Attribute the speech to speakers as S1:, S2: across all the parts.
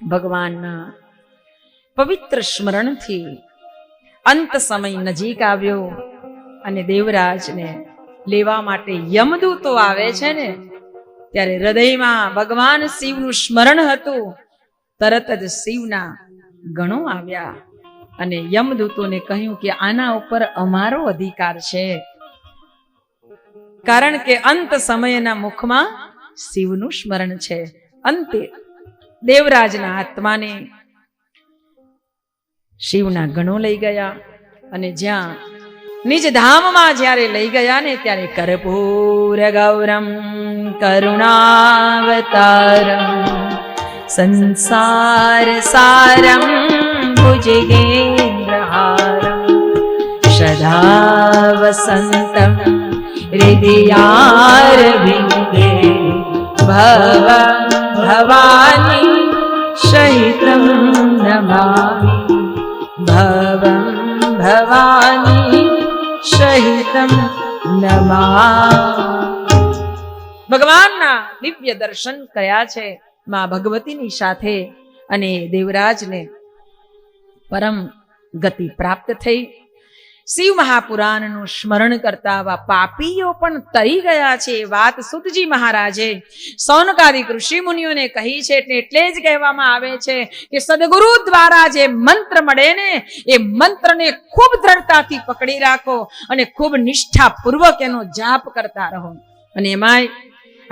S1: ભગવાનના પવિત્ર સ્મરણથી અંત સમય નજીક આવ્યો અને દેવરાજને લેવા માટે યમદૂતો આવે છે ને, ત્યારે હૃદયમાં ભગવાન શિવનું સ્મરણ હતું. તરત જ શિવના ગણો આવ્યા અને યમદૂતોને કહ્યું કે આના ઉપર અમારો અધિકાર છે, કારણ કે અંત સમયના મુખમાં શિવનું સ્મરણ છે. અંતે દેવરાજના આત્માને શિવના ગણો લઈ ગયા અને જ્યાં નિજ ધામમાં જ્યારે લઈ ગયા ને ત્યારે કર્પૂર ગૌરમ કરુણાવતારમ સંસાર સારમ ભુજગેન્દ્રહારમ સદા વસંતમ હૃદયારવિંદે ભવં ભવાની સહિતમ નમામિ ભવં ભવાની સહિતમ નમામિ. ભગવાનના દિવ્ય દર્શન કર્યા છે માં ભગવતીની સાથે અને દેવરાજને પરમ ગતિ પ્રાપ્ત થઈ. શિવ મહાપુરાણનું સ્મરણ કરતા આવા પાપીઓ પણ તરી ગયા છે. વાત સુતજી મહારાજે સૌનકાદિક ઋષિ મુનિઓને કહી છે. એટલે જ કહેવામાં આવે છે કે સદગુરુ દ્વારા જે મંત્ર મળે ને એ મંત્રને ખૂબ દ્રઢતાથી પકડી રાખો અને ખૂબ નિષ્ઠાપૂર્વક એનો જાપ કરતા રહો. અને એમાંય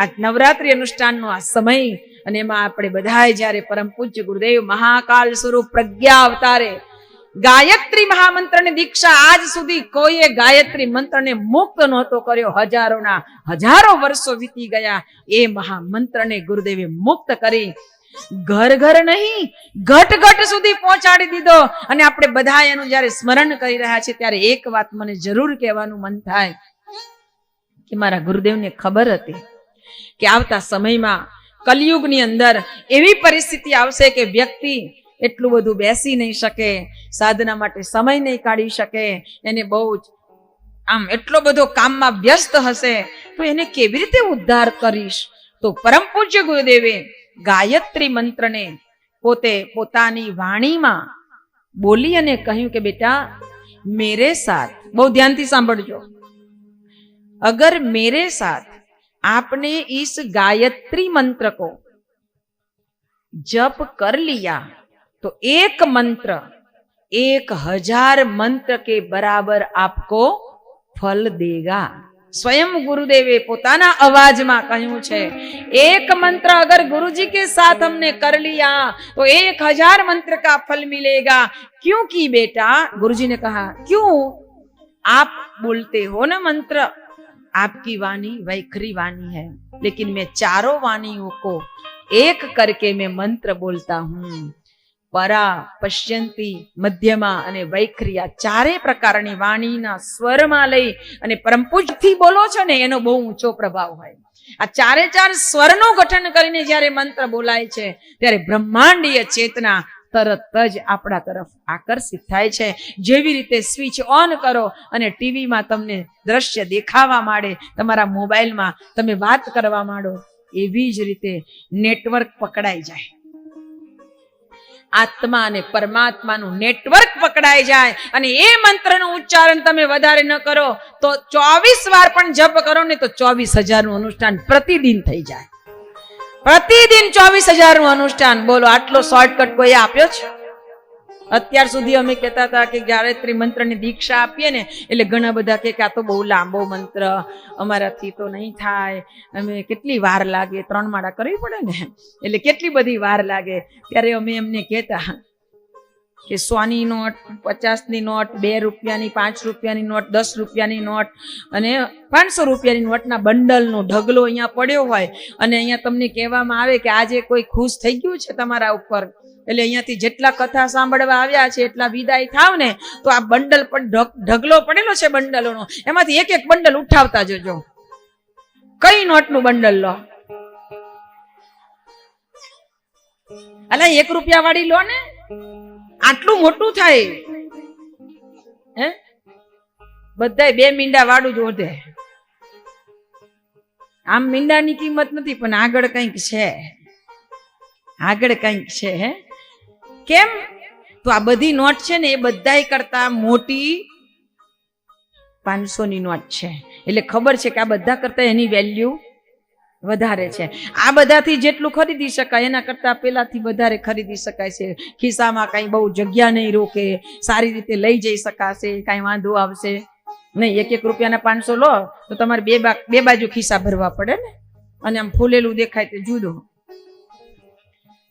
S1: આ નવરાત્રિ અનુષ્ઠાનનો આ સમય અને એમાં આપણે બધાએ જ્યારે પરમ પૂજ્ય ગુરુદેવ મહાકાલ સ્વરૂપ પ્રજ્ઞા અવતારે ગાયત્રી મહામંત્રની દીક્ષા આજ સુધી કોઈએ ગાયત્રી મંત્રને મુક્ત નહોતો કર્યો. હજારો વર્ષો વીતી ગયા. એ મહામંત્રને ગુરુદેવે મુક્ત કરી ઘર ઘર નહીં ઘટ ઘટ સુધી પહોંચાડી દીધો. અને આપણે બધા એનું જ્યારે સ્મરણ કરી રહ્યા છીએ ત્યારે એક વાત મને જરૂર કહેવાનું મન થાય કે મારા ગુરુદેવને ખબર હતી કે આવતા સમયમાં કલિયુગની અંદર એવી પરિસ્થિતિ આવશે કે વ્યક્તિ એટલું બધું બેસી નહીં શકે, સાધના માટે સમય નહીં કાઢી શકે, એને બહુ જ આમ એટલો બધો કામમાં વ્યસ્ત હશે, તો એને કેવી રીતે ઉદ્ધાર કરીશ? તો પરમ પૂજ્ય ગુરુદેવે ગાયત્રી મંત્રને પોતે પોતાની વાણીમાં બોલી અને કહ્યું કે બેટા મેરે સાથ, બહુ ધ્યાનથી સાંભળજો, अगर मेरे साथ आपने इस गायत्री मंत्र को जप कर लिया तो एक मंत्र 1000 मंत्र के बराबर आपको फल देगा. स्वयं गुरुदेवे पोताना आवाज में कहूं छे एक मंत्र अगर गुरुजी के साथ हमने कर लिया तो 1000 मंत्र का फल मिलेगा. क्योंकि बेटा, गुरुजी ने कहा क्यों? आप बोलते हो ना मंत्र, आपकी वाणी वैखरी वाणी है, लेकिन मैं चारों वाणियों को एक करके मैं मंत्र बोलता हूं. परा, पश्यंती, मध्यमा અને વૈખરી આ ચારે પ્રકારની વાણીના સ્વરમાં લઈ અને પરમ પૂજ્યથી બોલો છો ને એનો બહુ ઊંચો પ્રભાવ હોય. આ ચારે ચાર સ્વરનું ગઠન કરીને જ્યારે મંત્ર બોલાય છે ત્યારે બ્રહ્માંડીય ચેતના તરત જ આપણા તરફ આકર્ષિત થાય છે. જેવી રીતે સ્વિચ ઓન કરો અને ટીવીમાં તમને દ્રશ્ય દેખાવા માંડે, તમારા મોબાઈલમાં તમે વાત કરવા માંડો, એવી જ રીતે નેટવર્ક પકડાઈ જાય. આત્મા અને પરમાત્માનું નેટવર્ક પકડાઈ જાય અને એ મંત્રનું ઉચ્ચારણ તમે વધારે ન કરો તો 24 વાર પણ જપ કરો ને તો 24,000 નું અનુષ્ઠાન પ્રતિદિન થઈ જાય. પ્રતિદિન 24,000 નું અનુષ્ઠાન. બોલો, આટલો શોર્ટકટ કોઈ આપ્યો છે? અત્યાર સુધી અમે કહેતા હતા કે ગાયત્રી મંત્રની દીક્ષા આપીએ ને એટલે ઘણા બધા કે આ તો બહુ લાંબો મંત્ર, અમારાથી તો નહીં થાય, અમે કેટલી વાર લાગે, 3 માળા કરવી પડે ને એટલે કેટલી બધી વાર લાગે. ત્યારે અમે એમને કહેતા કે 100ની નોટ, 50ની નોટ, 2 રૂપિયાની, 5 રૂપિયાની નોટ, 10 રૂપિયાની નોટ અને 500 રૂપિયાની નોટના બંડલનો ઢગલો અહીંયા પડ્યો હોય અને અહીંયા તમને કહેવામાં આવે કે આજે કોઈ ખુશ થઈ ગયું છે તમારા ઉપર, એટલે અહીંયાથી જેટલા કથા સાંભળવા આવ્યા છે એટલા વિદાય થાવ ને તો આ બંડલ પણ ઢગલો પડેલો છે બંડલોનો, એમાંથી એક એક બંડલ ઉઠાવતા જજો. કઈ નોટનું બંડલ લો? અલા 1 રૂપિયા વાળી લો ને, આટલું મોટું થાય. હે, બધાય 2 મીંડા વાળું જ ઓઢે. આમ મીંડાની કિંમત નથી પણ આગળ કંઈક છે. આગળ કંઈક છે હે. કેમ? તો આ બધી નોટ છે ને એ બધાય કરતા મોટી 500ની નોટ છે. એટલે ખબર છે કે આ બધા કરતા એની વેલ્યુ વધારે છે. આ બધાથી જેટલું ખરીદી શકાય એના કરતા પેલાથી વધારે ખરીદી શકાય છે. ખિસ્સામાં કઈ બહુ જગ્યા નહીં રોકે, સારી રીતે લઈ જઈ શકાશે, કઈ વાંધો આવશે નહીં. 1-1 રૂપિયાના 500 લો તો તમારે બે બાજુ ખિસ્સા ભરવા પડે ને, અને આમ ફૂલેલું દેખાય તે જુદું.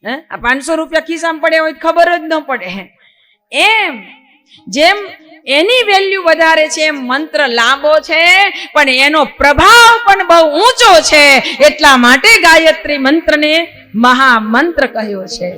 S1: આ 500 રૂપિયા ખિસ્સામાં પડે હોય ખબર જ ન પડે. એમ જેમ એની વેલ્યુ વધારે છે એમ મંત્ર લાંબો છે પણ એનો પ્રભાવ પણ બહુ ઊંચો છે. એટલા માટે ગાયત્રી મંત્રને મહામંત્ર કહ્યો છે.